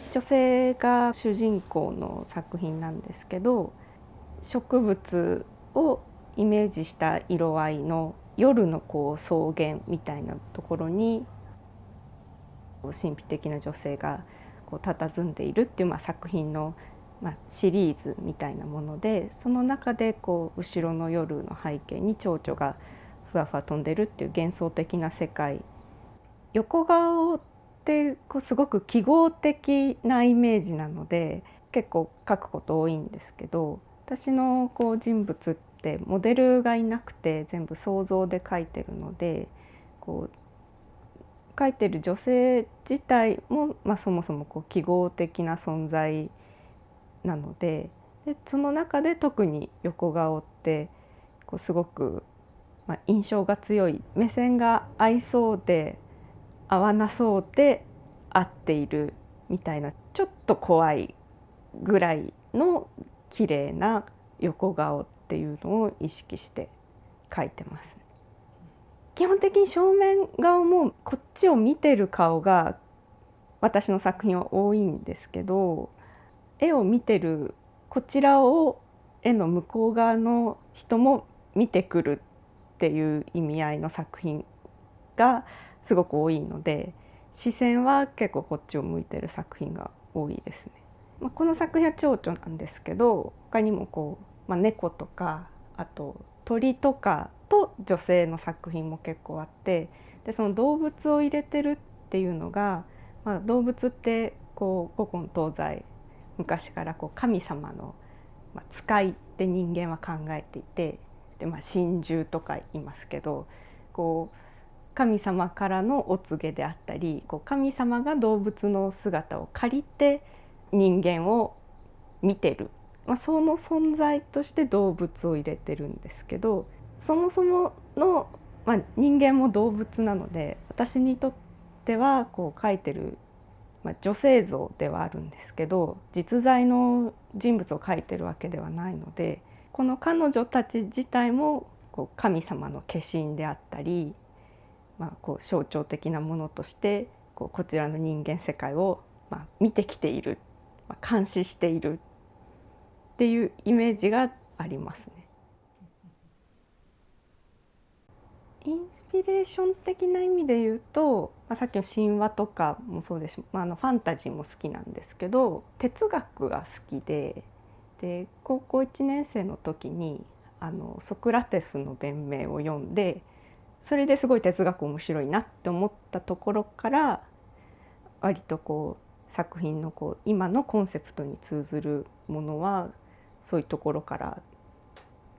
女性が主人公の作品なんですけど、植物をイメージした色合いの夜の草原みたいなところに神秘的な女性が佇んでいるっていう、作品の、シリーズみたいなもので、その中で後ろの夜の背景に蝶々がふわふわ飛んでるっていう幻想的な世界。横顔ってすごく記号的なイメージなので結構描くこと多いんですけど、私の人物ってモデルがいなくて全部想像で描いてるので、描いてる女性自体も、そもそも記号的な存在なので、その中で特に横顔ってすごく、印象が強い、目線が合いそうで合わなそうで合っているみたいな、ちょっと怖いぐらいの綺麗な横顔っていうのを意識して描いてます。基本的に正面顔もこっちを見てる顔が私の作品は多いんですけど、絵を見てるこちらを絵の向こう側の人も見てくるっていう意味合いの作品がすごく多いので、視線は結構こっちを向いてる作品が多いですね。この作品は蝶々なんですけど、他にも猫とかあと鳥とかと女性の作品も結構あって、でその動物を入れてるっていうのが、動物って古今東西昔から神様の使いって人間は考えていて、で、神獣とか言いますけど、神様からのお告げであったり、神様が動物の姿を借りて人間を見てる、その存在として動物を入れてるんですけど、そもそもの、人間も動物なので、私にとっては描いてる、女性像ではあるんですけど、実在の人物を描いてるわけではないので、この彼女たち自体も神様の化身であったり、象徴的なものとしてこちらの人間世界を見てきている、監視しているっていうイメージがありますね。インスピレーション的な意味で言うと、さっきの神話とかもそうですし、ファンタジーも好きなんですけど、哲学が好きで高校1年生の時にソクラテスの弁明を読んで、それですごい哲学面白いなって思ったところから、割と作品の今のコンセプトに通ずるものはそういうところから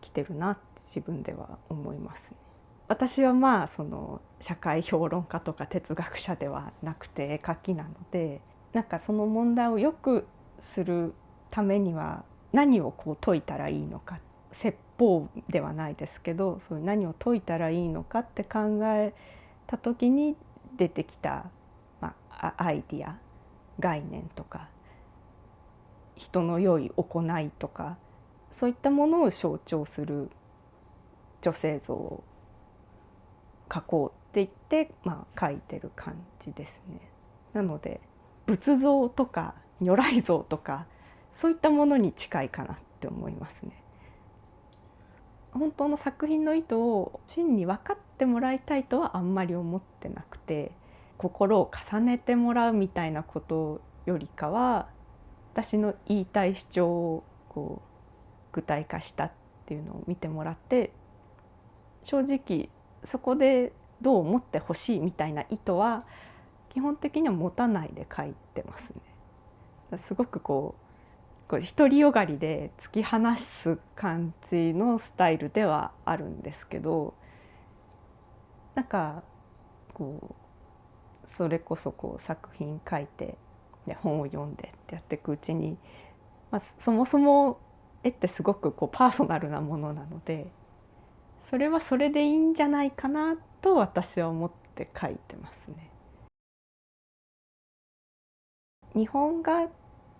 来てるなって自分では思いますね。私はその社会評論家とか哲学者ではなくて絵描きなので、その問題をよくするためには何を解いたらいいのか、説法ではないですけど、そういう何を解いたらいいのかって考えた時に出てきた、アイディア、概念とか人の良い行いとか、そういったものを象徴する女性像を描こうって言って、描いてる感じですね。なので仏像とか如来像とかそういったものに近いかなって思いますね。本当の作品の意図を真に分かってもらいたいとはあんまり思ってなくて、心を重ねてもらうみたいなことよりかは、私の言いたい主張を具体化したっていうのを見てもらって、正直そこでどう思ってほしいみたいな意図は基本的には持たないで書いてますね。すごく独りよがりで突き放す感じのスタイルではあるんですけど、それこそ作品書いて、本を読んでってやっていくうちに、そもそも絵ってすごくパーソナルなものなので、それはそれでいいんじゃないかなと私は思って書いてますね。日本画っ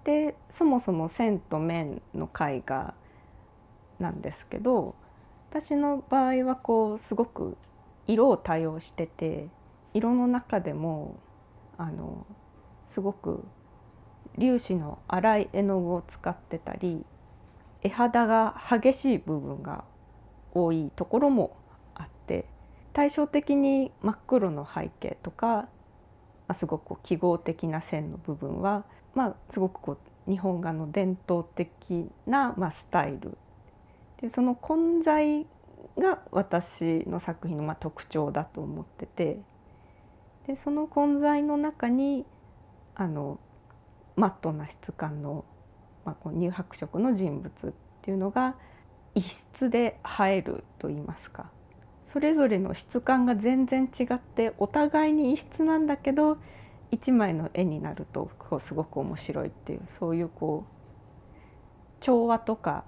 てそもそも線と面の絵画なんですけど、私の場合はすごく色を多用してて、色の中でもすごく粒子の粗い絵の具を使ってたり、絵肌が激しい部分が多いところもあって、対照的に真っ黒の背景とか、すごく記号的な線の部分は、すごく日本画の伝統的な、スタイルで、その混在が私の作品の特徴だと思ってて、でその混在の中にマットな質感の、乳白色の人物っていうのが異質で映えると言いますか、それぞれの質感が全然違ってお互いに異質なんだけど一枚の絵になるとすごく面白いっていう、そういう調和とか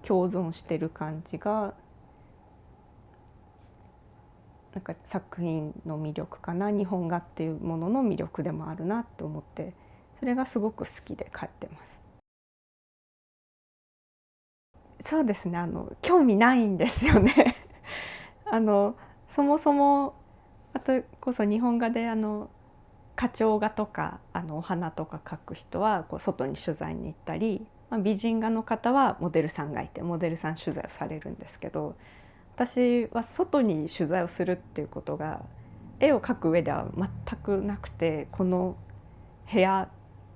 共存してる感じがなんか作品の魅力かな、日本画っていうものの魅力でもあるなと思って、それがすごく好きで描いてます。そうですね、興味ないんですよねそもそもあとこそ日本画で花鳥画とかお花とか描く人は外に取材に行ったり、美人画の方はモデルさんがいてモデルさん取材をされるんですけど、私は外に取材をするっていうことが絵を描く上では全くなくて、この部屋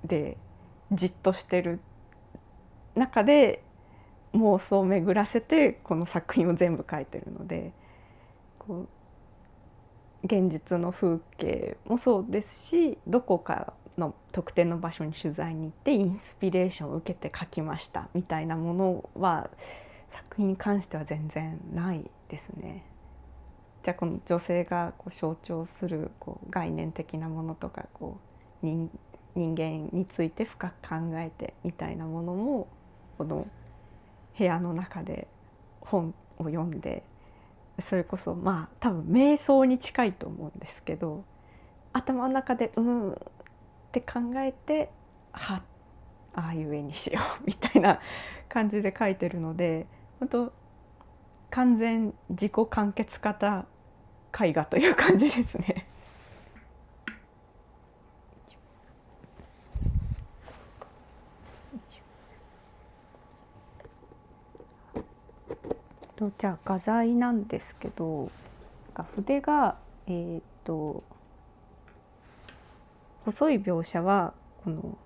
でじっとしてる中で妄想を巡らせてこの作品を全部描いてるので、現実の風景もそうですし、どこかの特定の場所に取材に行ってインスピレーションを受けて描きましたみたいなものは作品に関しては全然ないですね。じゃあこの女性が象徴する概念的なものとか人間について深く考えてみたいなものもこの部屋の中で本を読んで、それこそ多分瞑想に近いと思うんですけど、頭の中でって考えてああいう絵にしようみたいな感じで描いてるので、本当完全自己完結型絵画という感じですね。じゃあ画材なんですけど、筆が細い描写はこの、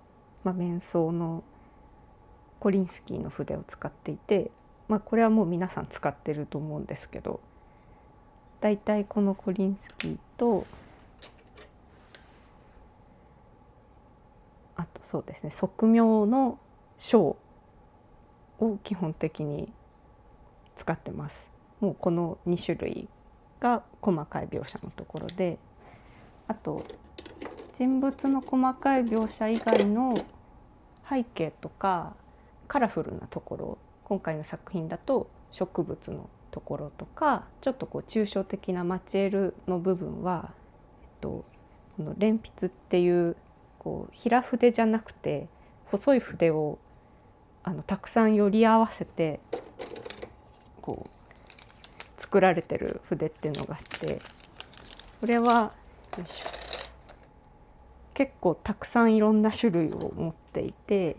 面相のコリンスキーの筆を使っていて、これはもう皆さん使ってると思うんですけど、だいたいこのコリンスキーとあとそうですね、側面の章を基本的に使ってます。もうこの2種類が細かい描写のところで、あと人物の細かい描写以外の背景とかカラフルなところ、今回の作品だと植物のところとかちょっと抽象的なマチエールの部分は、この鉛筆っていう平筆じゃなくて細い筆をたくさんより合わせて作られてる筆っていうのがあって、これは結構たくさんいろんな種類を持っていて、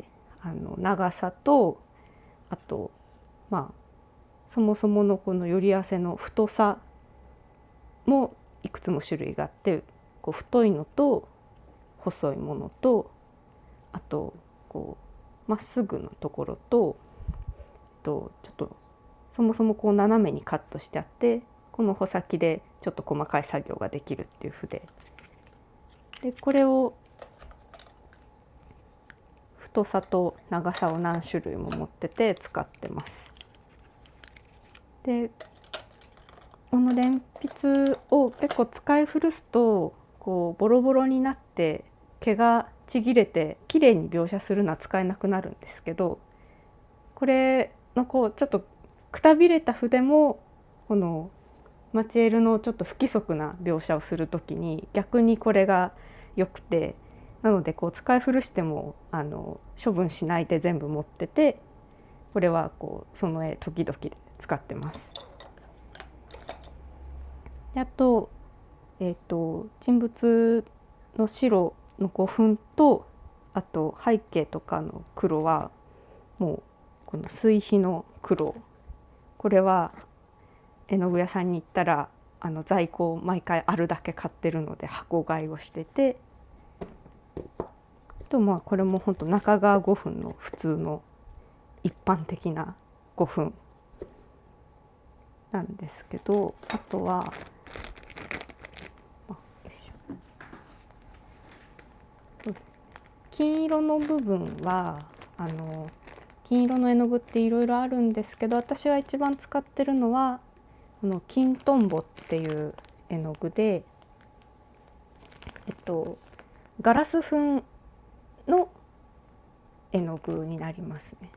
長さとあとそもそものこのより合わせの太さもいくつも種類があって、太いのと細いものと、あとまっすぐのところと、ちょっとそもそも斜めにカットしてあって、この穂先でちょっと細かい作業ができるっていう筆で、これを太さと長さを何種類も持ってて使ってます。でこの鉛筆を結構使い古すとボロボロになって毛がちぎれて綺麗に描写するのは使えなくなるんですけど、これのちょっとくたびれた筆もこのマチエールのちょっと不規則な描写をするときに逆にこれが良くて、なので使い古しても処分しないで全部持ってて、これはその絵時々で使ってます。であと、人物の白の粉とあと背景とかの黒はもうこの水皮の黒、これは絵の具屋さんに行ったら在庫を毎回あるだけ買ってるので箱買いをしてて、あとこれも本当中川5分の普通の一般的な5分なんですけど、あとは金色の部分は金色の絵の具っていろいろあるんですけど、私が一番使ってるのはこの金トンボっていう絵の具で、ガラス粉の絵の具になりますね。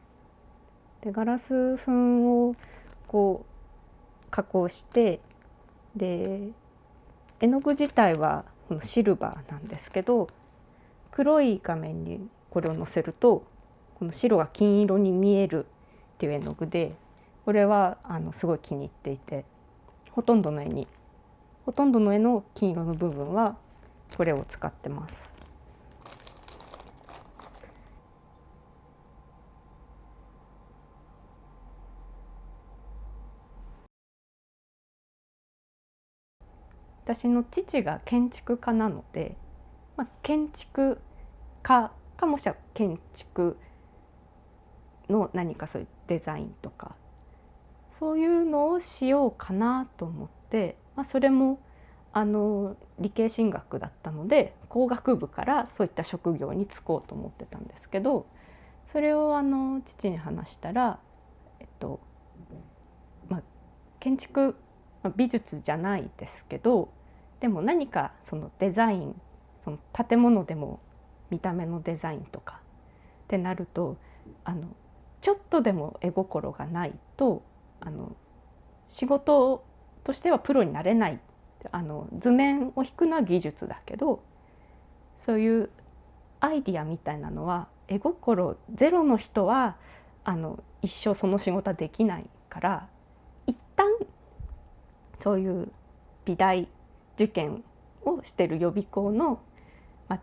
でガラス粉をこう加工して、で絵の具自体はこのシルバーなんですけど、黒い画面にこれを載せるとこの白が金色に見えるっていう絵の具で、これはすごい気に入っていて、ほとんどの絵の金色の部分はこれを使ってます。私の父が建築家なので、建築家かもしくは建築の何かそういうデザインとかそういうのをしようかなと思って、それも理系進学だったので工学部からそういった職業に就こうと思ってたんですけど、それを父に話したら、建築、美術じゃないですけど、でも何かそのデザイン、その建物でも見た目のデザインとかってなるとちょっとでも絵心がないと仕事としてはプロになれない。図面を引くのは技術だけど、そういうアイディアみたいなのは絵心ゼロの人は一生その仕事はできないから、一旦そういう美大受験をしてる予備校の、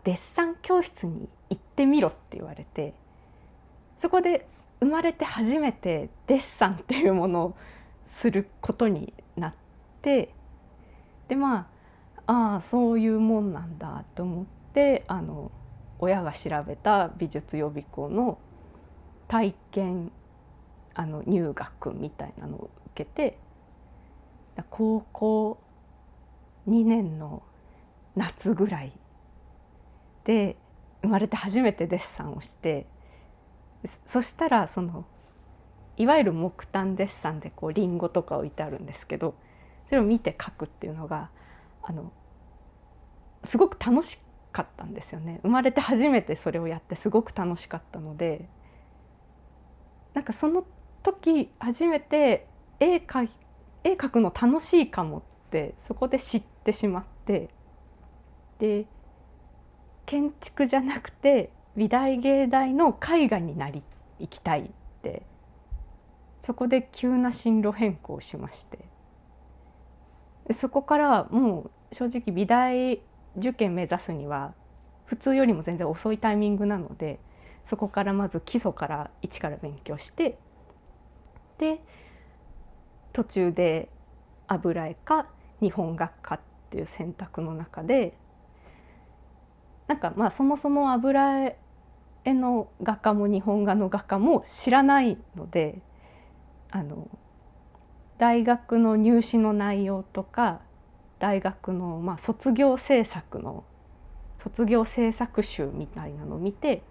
デッサン教室に行ってみろって言われて、そこで生まれて初めてデッサンっていうものをすることになって、でそういうもんなんだと思って、親が調べた美術予備校の体験入学みたいなのを受けて、高校2年の夏ぐらいで生まれて初めてデッサンをして、そしたらいわゆる木炭デッサンでリンゴとか置いてあるんですけど、それを見て描くっていうのがすごく楽しかったんですよね。生まれて初めてそれをやってすごく楽しかったので、その時初めて絵描くの楽しいかもってそこで知ってしまって、で建築じゃなくて美大芸大の絵画に行きたいって、そこで急な進路変更をしまして、そこからもう正直美大受験目指すには普通よりも全然遅いタイミングなので、そこからまず基礎から一から勉強して、で途中で油絵か日本画家っていう選択の中で、そもそも油絵の画家も日本画の画家も知らないので、大学の入試の内容とか大学の卒業制作集みたいなのを見て、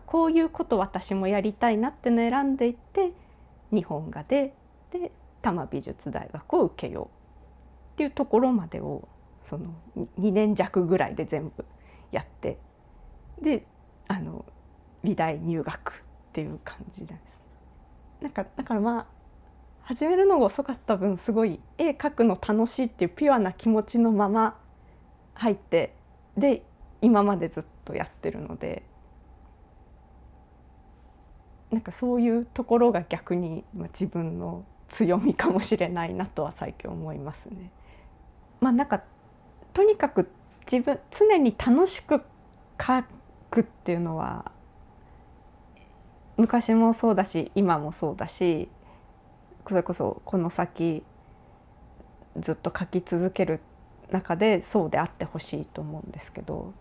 こういうこと私もやりたいなってのを選んでいって、日本画で多摩美術大学を受けようっていうところまでをその2年弱ぐらいで全部やって、で美大入学っていう感じです。だから始めるのが遅かった分、すごい絵描くの楽しいっていうピュアな気持ちのまま入って、で今までずっとやってるので、そういうところが逆に自分の強みかもしれないなとは最近思いますね。とにかく常に楽しく描くっていうのは昔もそうだし今もそうだし、それこそこの先ずっと書き続ける中でそうであってほしいと思うんですけど、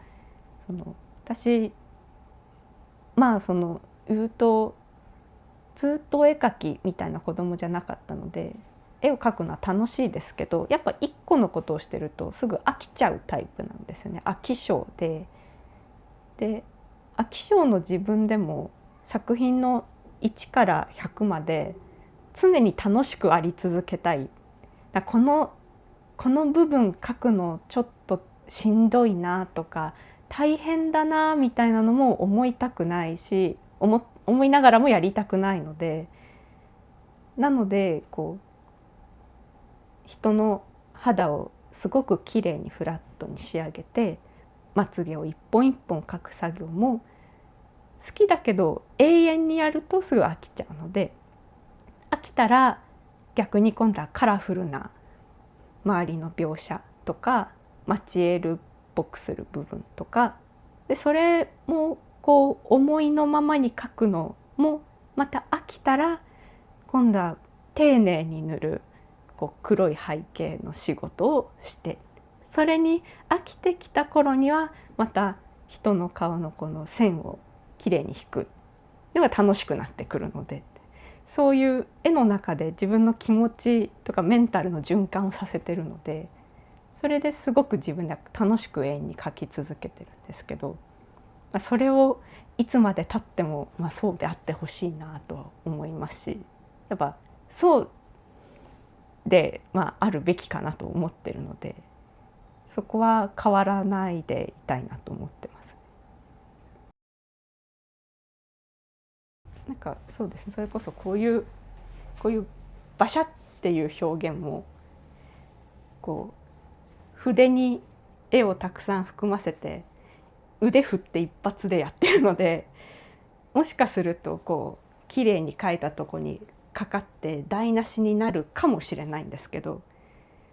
私言うとずっと絵描きみたいな子供じゃなかったので、絵を描くのは楽しいですけど、やっぱ一個のことをしてるとすぐ飽きちゃうタイプなんですよね。飽き性で、飽き性の自分でも作品の1から100まで常に楽しくあり続けたい。この部分描くのちょっとしんどいなとか大変だなみたいなのも思いたくないし、思いながらもやりたくないので、なので人の肌をすごく綺麗にフラットに仕上げてまつげを一本一本描く作業も好きだけど永遠にやるとすぐ飽きちゃうので、飽きたら逆に今度はカラフルな周りの描写とかマチエールっぽくする部分とかで、それも思いのままに描くのもまた飽きたら今度は丁寧に塗る黒い背景の仕事をして、それに飽きてきた頃にはまた人の顔のこの線をきれいに引くでは楽しくなってくるので、そういう絵の中で自分の気持ちとかメンタルの循環をさせてるので、それですごく自分で楽しく永遠に描き続けてるんですけど、それをいつまで経ってもそうであってほしいなとは思いますし、やっぱそうであるべきかなと思ってるので、そこは変わらないでいたいなと思ってます。そうですね、それこそこういう馬車っていう表現も筆に絵をたくさん含ませて腕振って一発でやってるので、もしかすると綺麗に描いたとこにかかって台無しになるかもしれないんですけど、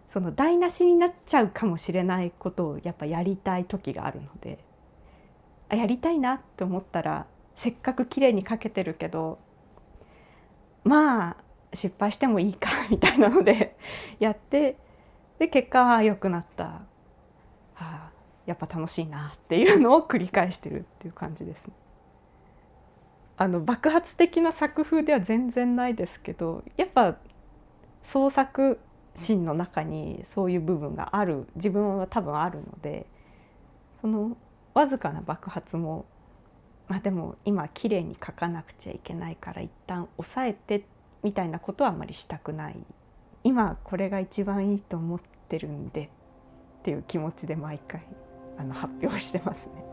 その台無しになっちゃうかもしれないことをやっぱやりたい時があるので、やりたいなって思ったらせっかく綺麗に描けてるけど失敗してもいいかみたいなのでやって、で結果良くなった、やっぱ楽しいなっていうのを繰り返してるっていう感じですね。爆発的な作風では全然ないですけど、やっぱ創作心の中にそういう部分がある自分は多分あるので、そのわずかな爆発もでも今綺麗に描かなくちゃいけないから一旦抑えてみたいなことはあんまりしたくない、今これが一番いいと思ってるんでっていう気持ちで毎回発表してますね。